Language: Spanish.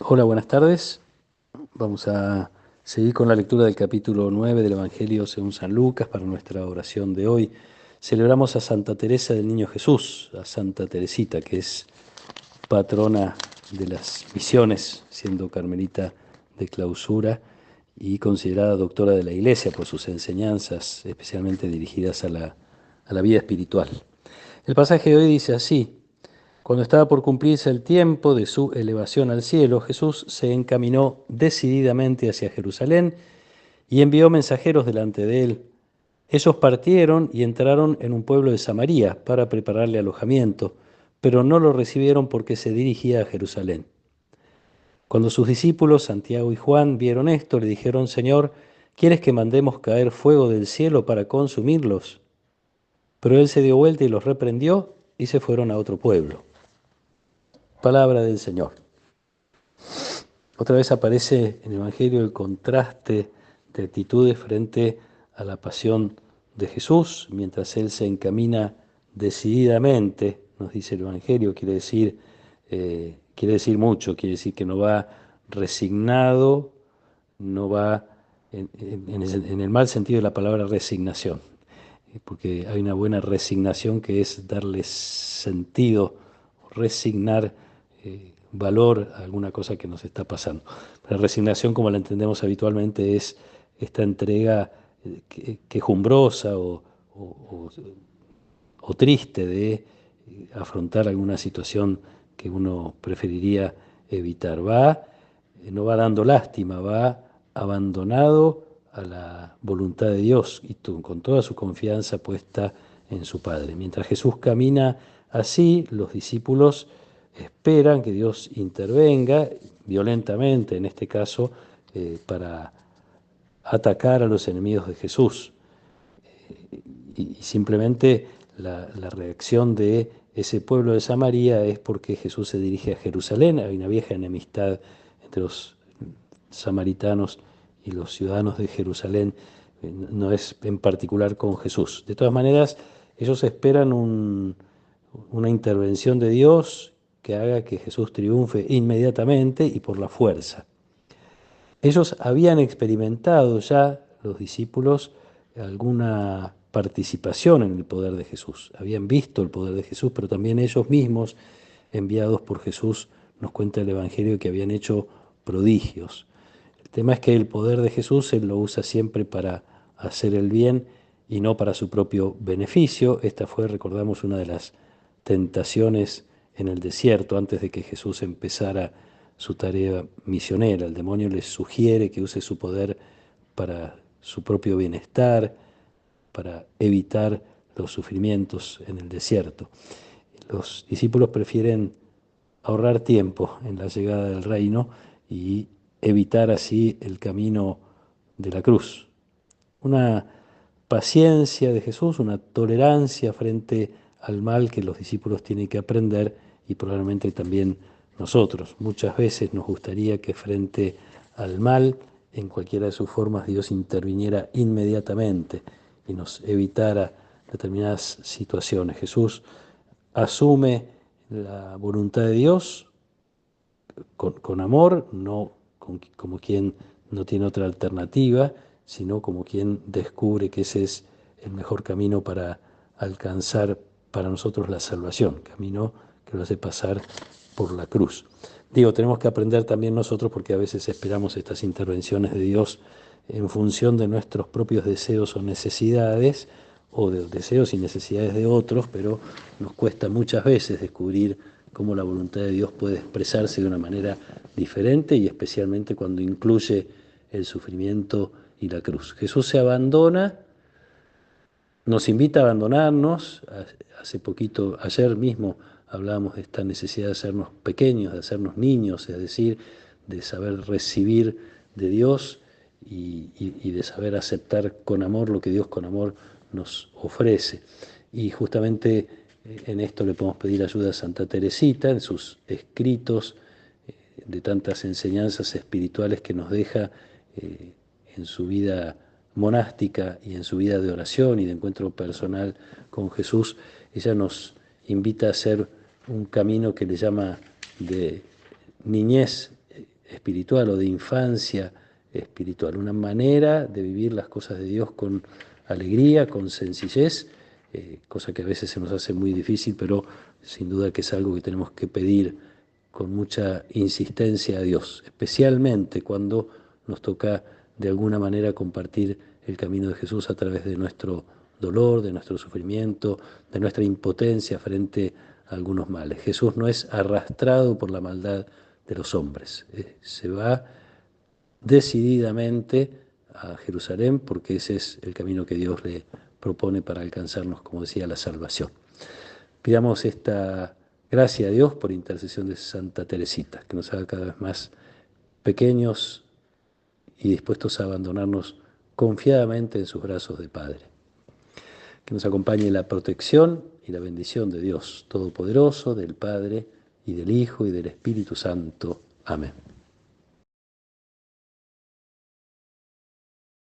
Hola, buenas tardes. Vamos a seguir con la lectura del capítulo 9 del Evangelio según San Lucas para nuestra oración de hoy. Celebramos a Santa Teresa del Niño Jesús, a Santa Teresita, que es patrona de las misiones, siendo carmelita de clausura y considerada doctora de la Iglesia por sus enseñanzas, especialmente dirigidas a la vida espiritual. El pasaje de hoy dice así: cuando estaba por cumplirse el tiempo de su elevación al cielo, Jesús se encaminó decididamente hacia Jerusalén y envió mensajeros delante de él. Ellos partieron y entraron en un pueblo de Samaria para prepararle alojamiento, pero no lo recibieron porque se dirigía a Jerusalén. Cuando sus discípulos, Santiago y Juan, vieron esto, le dijeron: Señor, ¿quieres que mandemos caer fuego del cielo para consumirlos? Pero él se dio vuelta y los reprendió y se fueron a otro pueblo. Palabra del Señor. Otra vez aparece en el Evangelio el contraste de actitudes frente a la pasión de Jesús, mientras Él se encamina decididamente, nos dice el Evangelio, quiere decir mucho, quiere decir que no va resignado, no va en el mal sentido de la palabra resignación, porque hay una buena resignación que es darle sentido, resignar valor a alguna cosa que nos está pasando. La resignación, como la entendemos habitualmente, es esta entrega quejumbrosa o, o triste de afrontar alguna situación que uno preferiría evitar. No va dando lástima, va abandonado a la voluntad de Dios y con toda su confianza puesta en su Padre. Mientras Jesús camina así, los discípulos esperan que Dios intervenga violentamente, en este caso, para atacar a los enemigos de Jesús. Y simplemente la reacción de ese pueblo de Samaria es porque Jesús se dirige a Jerusalén. Hay una vieja enemistad entre los samaritanos y los ciudadanos de Jerusalén, no es en particular con Jesús. De todas maneras, ellos esperan una intervención de Dios que haga que Jesús triunfe inmediatamente y por la fuerza. Ellos habían experimentado ya, los discípulos, alguna participación en el poder de Jesús. Habían visto el poder de Jesús, pero también ellos mismos, enviados por Jesús, nos cuenta el Evangelio que habían hecho prodigios. El tema es que el poder de Jesús Él lo usa siempre para hacer el bien y no para su propio beneficio. Esta fue, recordamos, una de las tentaciones en el desierto antes de que Jesús empezara su tarea misionera. El demonio les sugiere que use su poder para su propio bienestar, para evitar los sufrimientos en el desierto. Los discípulos prefieren ahorrar tiempo en la llegada del reino y evitar así el camino de la cruz. Una paciencia de Jesús, una tolerancia frente al mal que los discípulos tienen que aprender y probablemente también nosotros. Muchas veces nos gustaría que frente al mal, en cualquiera de sus formas, Dios interviniera inmediatamente y nos evitara determinadas situaciones. Jesús asume la voluntad de Dios con amor, no como quien no tiene otra alternativa, sino como quien descubre que ese es el mejor camino para alcanzar para nosotros la salvación, camino que lo hace pasar por la cruz. Digo, tenemos que aprender también nosotros porque a veces esperamos estas intervenciones de Dios en función de nuestros propios deseos o necesidades, o de deseos y necesidades de otros, pero nos cuesta muchas veces descubrir cómo la voluntad de Dios puede expresarse de una manera diferente y especialmente cuando incluye el sufrimiento y la cruz. Jesús se abandona, nos invita a abandonarnos. Hace poquito, ayer mismo, hablábamos de esta necesidad de hacernos pequeños, de hacernos niños, es decir, de saber recibir de Dios y de saber aceptar con amor lo que Dios con amor nos ofrece. Y justamente en esto le podemos pedir ayuda a Santa Teresita, en sus escritos de tantas enseñanzas espirituales que nos deja en su vida monástica y en su vida de oración y de encuentro personal con Jesús. Ella nos invita a hacer un camino que le llama de niñez espiritual o de infancia espiritual, una manera de vivir las cosas de Dios con alegría, con sencillez, cosa que a veces se nos hace muy difícil, pero sin duda que es algo que tenemos que pedir con mucha insistencia a Dios, especialmente cuando nos toca de alguna manera compartir el camino de Jesús a través de nuestro dolor, de nuestro sufrimiento, de nuestra impotencia frente a algunos males. Jesús no es arrastrado por la maldad de los hombres, se va decididamente a Jerusalén porque ese es el camino que Dios le propone para alcanzarnos, como decía, la salvación. Pidamos esta gracia a Dios por intercesión de Santa Teresita, que nos haga cada vez más pequeños y dispuestos a abandonarnos confiadamente en sus brazos de Padre. Que nos acompañe la protección y la bendición de Dios Todopoderoso, del Padre y del Hijo y del Espíritu Santo. Amén.